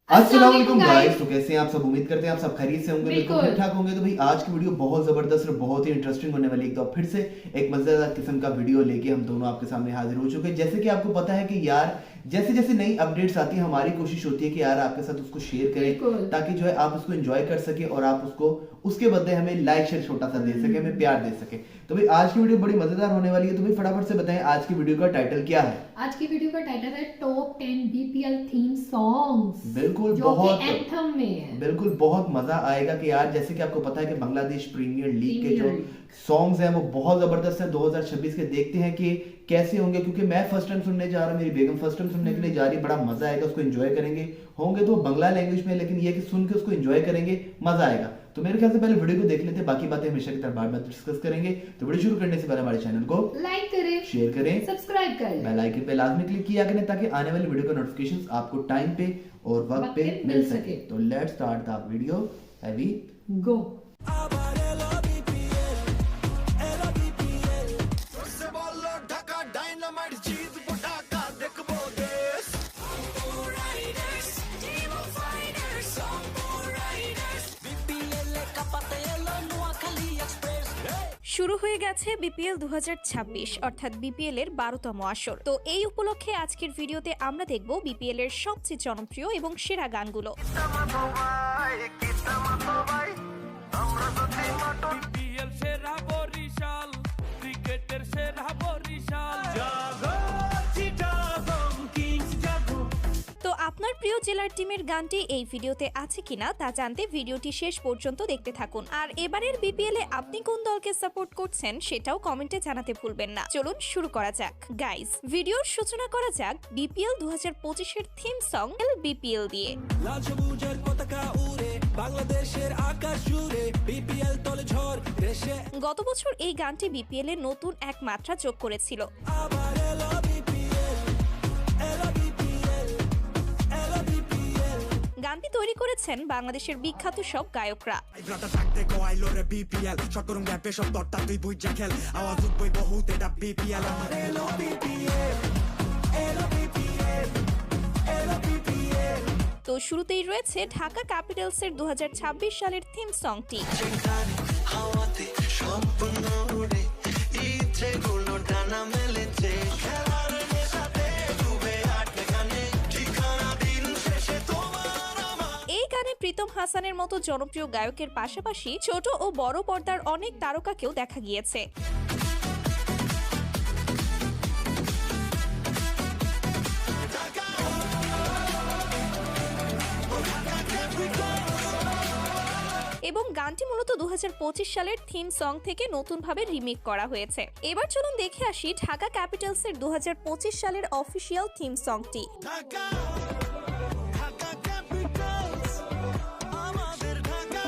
अस्सलाम वालेकुम गाइस। तो कैसे हैं आप सब? उम्मीद करते हैं आप सब खैरियत से होंगे, बिल्कुल ठीक ठाक होंगे। तो भाई आज की वीडियो बहुत जबरदस्त और बहुत ही इंटरेस्टिंग होने वाली है। तो फिर से एक मजेदार किस्म का वीडियो लेके हम दोनों आपके सामने हाजिर हो चुके हैं। जैसे कि आपको पता है कि यार जैसे जैसे नई अपडेट्स आती है हमारी कोशिश होती है कि यार आपके साथ उसको शेयर करें ताकि जो है आप उसको एंजॉय कर सके और आप उसको उसके बदले हमें लाइक शेयर छोटा सा दे सके, हमें प्यार दे सके। तो भाई आज की वीडियो बड़ी मजेदार होने वाली है। तो भाई फटाफट से बताएं आज की वीडियो का टाइटल क्या है? आज की वीडियो का टाइटल है टॉप 10 बीपीएल थीम सॉन्ग्स। बिल्कुल, जो बहुत कि एंथम में है। बिल्कुल बहुत मजा आएगा कि यार जैसे कि आपको पता है कि बांग्लादेश प्रीमियर लीग के जो सॉन्ग्स हैं वो बहुत जबरदस्त है 2026 के। देखते हैं कि कैसे होंगे, क्योंकि मैं फर्स्ट टाइम सुनने जा रहा हूँ, मेरी बेगम फर्स्ट टाइम सुनने के लिए जा रही है। बड़ा मजा आएगा, उसको एंजॉय करेंगे। होंगे तो बांग्ला लैंग्वेज में, लेकिन ये कि सुन के उसको एंजॉय करेंगे, मजा आएगा। तो मेरे ख्याल से पहले वीडियो को देख लेते हैं, बाकी बातें हमेशा की तरह बाद में डिस्कस करेंगे। तो वीडियो शुरू करने से पहले हमारे चैनल को लाइक करें, शेयर करें, सब्सक्राइब करें, बेल आइकन पे लाजमी क्लिक किया करें ताकि आने वाली वीडियो का नोटिफिकेशंस आपको टाइम पे और वक्त पे मिल सके। तो let's start the video. Have a go. শুরু হয়ে গেছে বিপিএল 2026 অর্থাৎ বিপিএল এর 12তম আসর। তো এই উপলক্ষে আজকের ভিডিওতে আমরা দেখব বিপিএল এর সবচেয়ে জনপ্রিয় এবং সেরা গানগুলো। বিপিএল সেরা বরিশাল, ক্রিকেটের সেরা বরিশাল, তো আপনার প্রিয় জেলার টিমের গানটি এই ভিডিওতে আছে কিনা তা জানতে ভিডিওটি শেষ পর্যন্ত দেখতে থাকুন। আর এবারের বিপিএল এ আপনি কোন দলকে সাপোর্ট করছেন সেটাও কমেন্টে জানাতে ভুলবেন না। চলুন শুরু করা যাক। গাইস, ভিডিওর সূচনা করা যাক বিপিএল 2025 এর থিম সং বিপিএল দিয়ে। লাল সবুজের পতাকা উড়ে বাংলাদেশের আকাশ জুড়ে, বিপিএল তলে ঝড় দেশে। গত বছর এই গানটি বিপিএল এর নতুন এক মাত্রা যোগ করেছিল। আবার এলো বিপিএল, এলো বিপিএল, এলো বিপিএল। গানটি তৈরি করেছেন বাংলাদেশের বিখ্যাত সব গায়করা। রাতা থাকতে কোয়াইলো রে বিপিএল, শতরং র্যাপে সব দরটা তুই বুঝা খেল, আওয়াজ উঠবই বহুত এটা বিপিএল। আমার এলো বিপিএল, এলো বিপিএল, এলো বিপিএল। তো শুরুতেই রয়েছে ঢাকা ক্যাপিটালস এর 2026 সালের থিম সংটি। হাওয়াতে সম্পূর্ণ উড়ে ইচ্ছেগুলো ডানা মেলেছে, খেলার নেশাতে ডুবে আটকে গানে ঠিকানা দিন শেষে তোমার আমার। এই গানে প্রীতম হাসানের মতো জনপ্রিয় গায়কের পাশাপাশি ছোট ও বড় পর্দার অনেক তারকাকেও দেখা গিয়েছে। এবং গানটি মূলত 2025 সালের থিম সং থেকে নতুনভাবে রিমেক করা হয়েছে। এবার চলুন দেখে আসি ঢাকা ক্যাপিটালস এর 2025 সালের অফিসিয়াল থিম সংটি। ঢাকা, ঢাকা ক্যাপিটালস, আমাদের ঢাকা।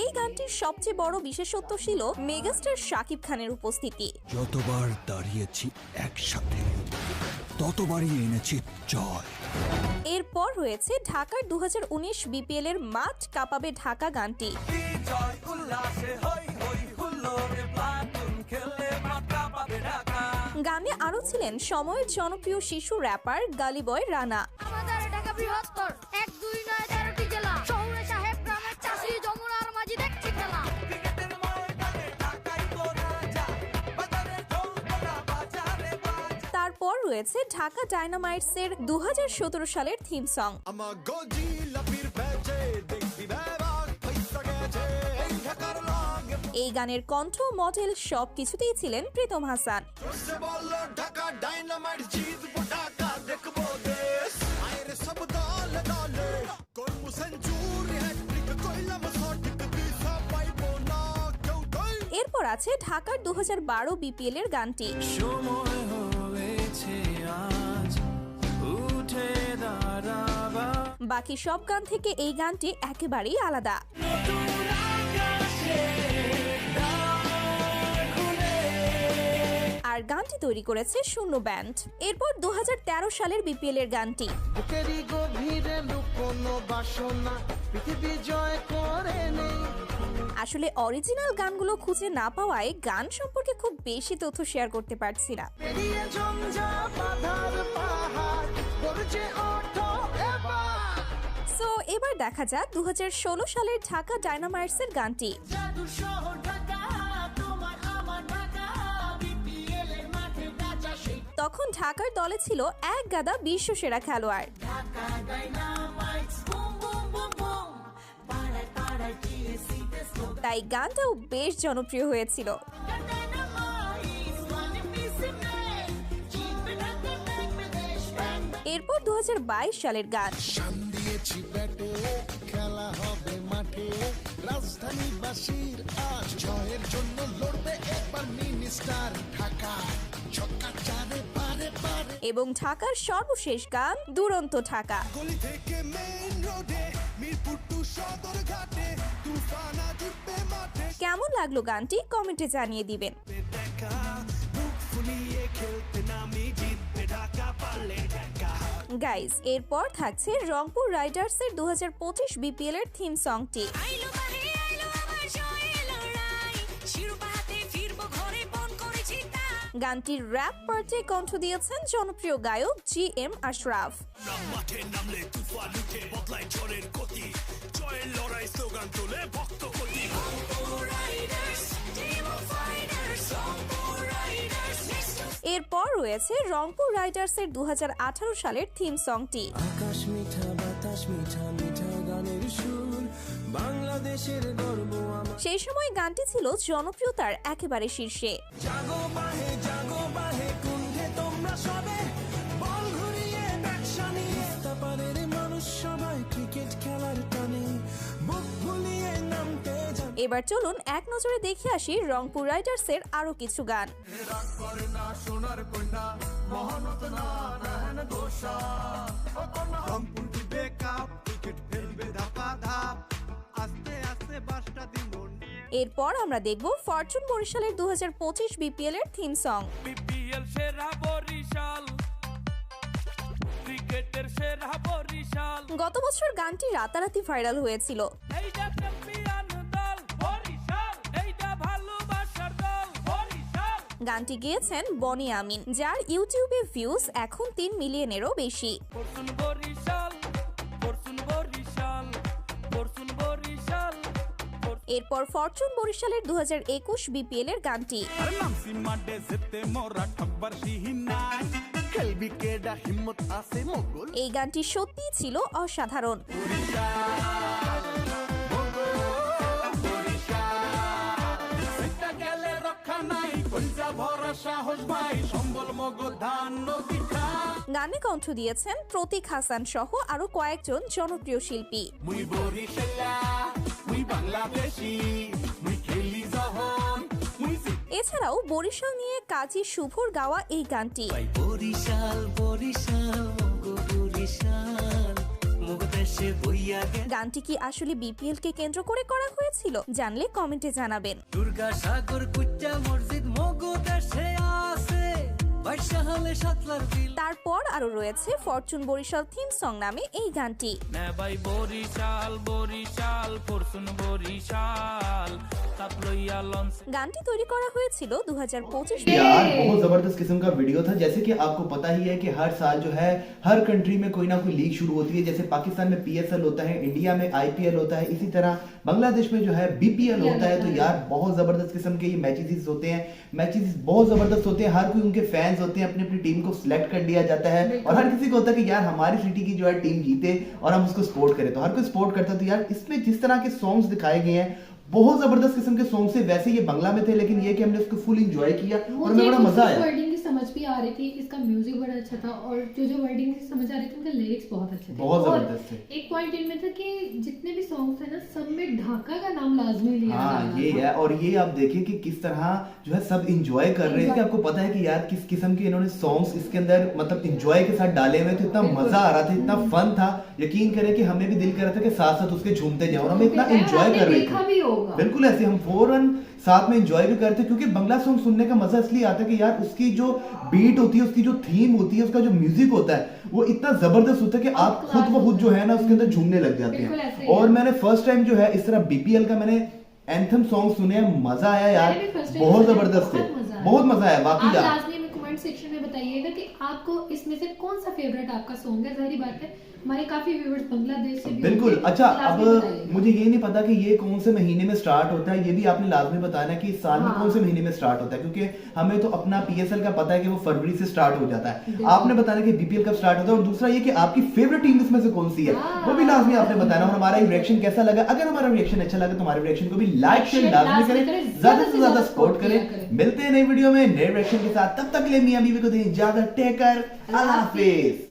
এই গানটির সবচেয়ে বড় বিশেষত্ব ছিল মেগাস্টার শাকিব খানের উপস্থিতি। যতবার দাঁড়িয়েছি একসাথে ততবারই এনেছি জয়। এরপর রয়েছে ঢাকার 2019 বিপিএল এর মাঠ কাঁপাবে ঢাকা গানটি। বিজয় উল্লাসে হই হই হুল্লোড়ে প্লাটুন খেলে মাথা পাবে ঢাকা। গানে আরো ছিলেন সময়ের জনপ্রিয় শিশু র্যাপার গালি বয় রানা। আমাদের ঢাকা বৃহত্তর 1, 2, 9, 13টি জেলা, শহরে সাহেব গ্রামের চাষি যমুনার মাঝি দেখছি খেলা। ক্রিকেটের ময়দানে ঢাকাই তো রাজা, বাজারে ঢোলপেটা বাজারে বাজা। তারপর রয়েছে ঢাকা ডায়নামাইটস এর 2017 সালের থিম সং। আমার গজিলাপির ব্যাচে দেখবি ব্যাবাক পয়সা গেছে এই ঢাকার লাগে। এই গানের কণ্ঠ, মডেল সবকিছুতেই ছিলেন প্রীতম হাসান। সে বললো ঢাকা ডাইনামাইট জিতবো, ঢাকা দেখবো দেশ। আয়ের সব দল দলে করবো সেঞ্চুরি, হ্যাট্রিক কইলাম সঠিক দিশা পাইবো না কেউ তাই। এরপর আছে ঢাকার 2012 বিপিএল এর গানটি। সময় হয়েছে আজ উঠে দাঁড়াবা। বাকি সব গান থেকে এই গানটি একেবারেই আলাদা। আর গানটি তৈরি করেছে শূন্য ব্যান্ড। এরপর 2013 সালের বিপিএল এর গানটি। বুকেরই গভীরে লুকোনো বাসনা পৃথিবী জয় করে নেই। আসলে অরিজিনাল গানগুলো খুঁজে না পাওয়ায় গান সম্পর্কে খুব বেশি তথ্য শেয়ার করতে পারছি না। পেরিয়ে ঝঞ্ঝা বাঁধার পাহাড় গর্জে ওঠো এবার। সো এবার দেখা যাক 2016 সালের ঢাকা ডায়নামাইটসের গানটি। তখন ঢাকার দলে ছিল এক গাদা বিশ্বসেরা খেলোয়াড়। তাই গানটাও বেশ জনপ্রিয় হয়েছিল। এরপর 2022 সালের গান। খেলা হবে মাঠে রাজধানীবাসীর আজ জয়ের জন্য লড়বে একবার মিনিস্টার ঢাকা ছক্কা চারে পারে পারে এবং ঢাকার সর্বশেষ গান দুরন্ত ঢাকা। গলি থেকে মেইন রোডে মিরপুর টু সদর ঘাটে তুফানা জিতবে মাঠে কেমন লাগলো গানটি কমেন্টে জানিয়ে দিবেন। দেখা বুক ফুলিয়ে খেলতে নামি জিতবে ঢাকা পারলে ঢাকা। গাইজ, এরপর থাকছে রংপুর রাইডার্সের 2025 বিপিএল এর থিম সংটি। গানটির র্যাপ পার্টে কণ্ঠ দিয়েছেন জনপ্রিয় গায়ক GM আশরাফ। মাঠে নামলে তুফান উঠে বদলায় ঝড়ের গতি জয়ের লড়াই স্লোগান তোলে ভক্ত গতি এরপর রয়েছে রংপুর রাইডার্সের 2018 সালের থিম সংটি। আকাশ মিঠা বাতাস মিঠা মিঠা গানের সুর বাংলাদেশের গর্ব আমার। সেই সময় গানটি ছিল জনপ্রিয়তার একেবারে শীর্ষে। জাগো বাহে কুণ্ঠে তোমরা সবে বল ঘুরিয়ে ব্যবসা নিয়ে তাপারের মানুষ সবাই ক্রিকেট খেলার টানে বুক ভুলিয়ে নামতে যাবে। এবার চলুন এক নজরে দেখে আসি রংপুর রাইডার্সের আরো কিছু গান। রংপুর দিবে কাপ ক্রিকেট খেলবে ধাপা ধাপ আস্তে আস্তে বাসটা দিমন এরপর আমরা দেখব ফরচুন বরিশালের 2025 বিপিএল এর থিম সং। বিপিএল সেরা বরিশাল ক্রিকেটের সেরা বরিশাল গত বছর গানটি রাতারাতি ভাইরাল হয়েছিল। এইটা চ্যাম্পিয়ন দল বরিশাল এইটা ভালোবাসার দল বরিশাল। গানটি গেয়েছেন বনি আমিন, যার ইউটিউবে ভিউজ এখন 3 মিলিয়নেরও বেশি। Fortune Barishal fortune Barishal fortune Barishal. এরপর ফরচুন বরিশালের 2021 বিপিএল এর গানটি। আর নামসি মাডে যেতে মোরা ঠকবার সিহিন নাই খেলবি কেডা হিম্মত আছে মোগল এই গানটি সত্যিই ছিল অসাধারণ। সেটা গেলে রক্ষা নাই কইজা ভরা সাহস ভাই সম্বল মগো ধান নদী খা। গানে কণ্ঠ দিয়েছেন প্রতীক হাসান সহ আরো কয়েকজন জনপ্রিয় শিল্পী। মুই বরিশালা মুই বাংলাদেশি মুই খেলি যখন মুই এছাড়াও বরিশাল নিয়ে কাজী শুভর গাওয়া এই গানটি। বরিশাল বরিশাল মগো বরিশাল মগো দেশে বইয়া গে গানটি কি আসলে বিপিএল কে কেন্দ্র করে করা হয়েছিল? জানলে কমেন্টে জানাবেন। দুর্গা সাগর কুচ্চা মসজিদ মগো দেশে আছে বাইশাহালে সাতলার বিল। তারপর আরো রয়েছে ফরচুন বরিশাল থিম সং নামে এই গানটি। না ভাই বরিশাল বরিশাল ফরচুন বরিশাল তাপ লইয়া লঞ্চ। গানটি তৈরি করা হয়েছিল 2025 यार बहुत जबरदस्त किस्म का वीडियो था। जैसे कि आपको पता ही है कि हर साल जो है हर कंट्री में कोई ना कोई लीग शुरू होती है। जैसे पाकिस्तान में PSL होता है, इंडिया में IPL होता है, इसी तरह बांग्लादेश में जो है BPL होता है। तो यार बहुत जबरदस्त किस्म के ये मैचेस होते हैं। मैचेस बहुत जबरदस्त होते हैं। हर कोई उनके फैंस होते हैं, अपनी अपनी टीम को सिलेक्ट कर लिया जाता है और हर किसी को होता है कि यार हमारी सिटी की जो है टीम जीते और हम उसको सपोर्ट करें। तो हर कोई सपोर्ट करता है। तो यार इसमें जिस तरह के सॉन्ग्स दिखाए गए हैं बहुत जबरदस्त किस्म के सॉन्ग से। वैसे ये बांग्ला में थे लेकिन ये कि हमने उसको फुल एंजॉय किया और हमें बड़ा मजा आया। वर्डिंग की समझ भी आ रही थी, इसका म्यूजिक बड़ा अच्छा था और जो वर्डिंग की समझ आ रही थी उनका लिरिक्स बहुत अच्छे थे। बहुत और जबरदस्त थे। एक पॉइंट इनमें था कि जितने भी सॉन्ग्स थे ना सब में ढाका का नाम लाजमी लिया जा हाँ रहा ये था। है। और ये आप देखिए कि किस तरह जो है सब इंजॉय कर रहे थे। आपको पता है कि यार किस किस्म के इन्होंने सॉन्ग्स इसके अंदर मतलब इंजॉय के साथ डाले हुए थे। इतना मजा आ रहा था, इतना फन था। यकीन करें कि हमें भी दिल कर रहा था कि साथ साथ उसके झूमते जाओ और हम इतना एंजॉय कर रहे देखा थे। भी होगा बिल्कुल ऐसे हम फौरन साथ में एंजॉय भी करते क्योंकि बंगला सॉन्ग सुनने का मजा इसलिए आता है कि यार उसकी जो बीट होती है, उसकी जो थीम होती है, उसका जो म्यूजिक होता है वो इतना जबरदस्त होता है कि आप खुद ब खुद जो है ना उसके अंदर झूमने लग जाते बिल्कुल ऐसे हैं। ही और मैंने फर्स्ट टाइम जो है इस तरह BPL का मैंने एंथम सॉन्ग सुने, मजा आया यार, मैंने भी first time बहुत सुने, जबरदस्त है, बहुत मजा आया। बहुत मजा आया वाकई आप यार। लाजमी में कमेंट सेक्शन में बताइएगा कि आपको इसमें से कौन सा फेवरेट आपका सॉन्ग है। जाहिर बात है हमारे काफी व्यूअर्स बांग्लादेश से भी बिल्कुल। होंगे, अच्छा, लाजमी अब बताइएगा। मुझे ये नहीं पता कि ये कौन से महीने में स्टार्ट होता है, ये भी आपने लाजमी बताना कि इस साल में हाँ। कौन से महीने में स्टार्ट होता है, क्योंकि हमें तो अपना पीएसएल का पता है कि वो फरवरी से स्टार्ट हो जाता है। बिल्कुल। आपने बताना कि बीपीएल कब स्टार्ट होता है, और दूसरा ये कि आपकी फेवरेट टीम इसमें से कौन सी है, हाँ। वो भी लाजमी आपने बताना। और हमारा रिएक्शन कैसा लगा, अगर हमारा रिएक्शन अच्छा लगा तो हमारे रिएक्शन को भी लाइक शेयर लाजमी करें, ज्यादा से ज्यादा सपोर्ट करें। मिलते हैं नई वीडियो में नए रिएक्शन के साथ, तब तक के लिए मियां बीवी को दें इजाजत। टेक केयर, अल्लाह हाफिज।